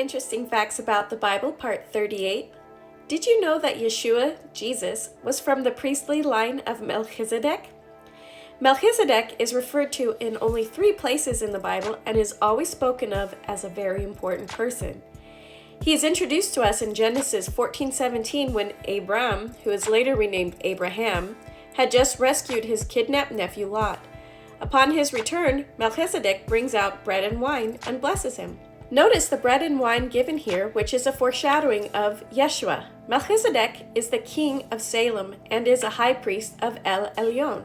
Interesting facts about the Bible, part 38. Did you know that Yeshua, Jesus, was from the priestly line of Melchizedek? Melchizedek is referred to in only 3 places in the Bible and is always spoken of as a very important person. He is introduced to us in Genesis 14:17 when Abram, who is later renamed Abraham, had just rescued his kidnapped nephew Lot. Upon his return, Melchizedek brings out bread and wine and blesses him. Notice the bread and wine given here, which is a foreshadowing of Yeshua. Melchizedek is the king of Salem and is a high priest of El Elyon.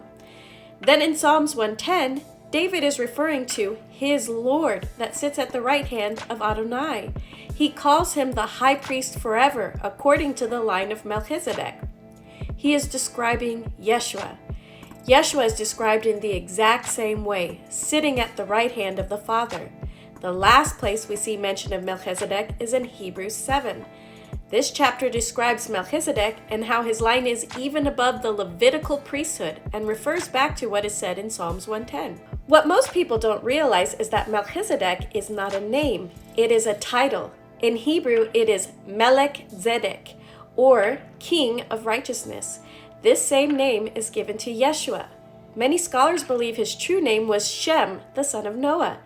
Then in Psalms 110, David is referring to his Lord that sits at the right hand of Adonai. He calls him the high priest forever, according to the line of Melchizedek. He is describing Yeshua. Yeshua is described in the exact same way, sitting at the right hand of the Father. The last place we see mention of Melchizedek is in Hebrews 7. This chapter describes Melchizedek and how his line is even above the Levitical priesthood and refers back to what is said in Psalms 110. What most people don't realize is that Melchizedek is not a name, it is a title. In Hebrew, it is Melchizedek, or King of Righteousness. This same name is given to Yeshua. Many scholars believe his true name was Shem, the son of Noah.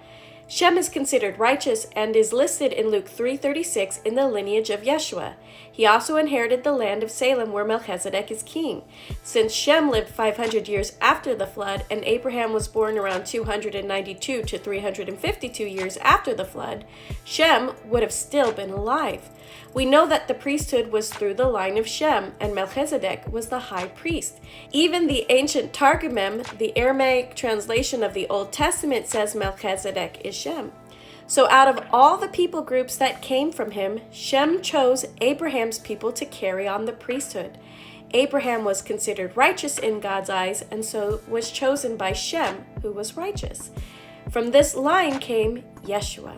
Shem is considered righteous and is listed in Luke 3:36 in the lineage of Yeshua. He also inherited the land of Salem where Melchizedek is king. Since Shem lived 500 years after the flood and Abraham was born around 292 to 352 years after the flood, Shem would have still been alive. We know that the priesthood was through the line of Shem, and Melchizedek was the high priest. Even the ancient Targumim, the Aramaic translation of the Old Testament, says Melchizedek is Shem. So out of all the people groups that came from him, Shem chose Abraham's people to carry on the priesthood. Abraham was considered righteous in God's eyes, and so was chosen by Shem, who was righteous. From this line came Yeshua.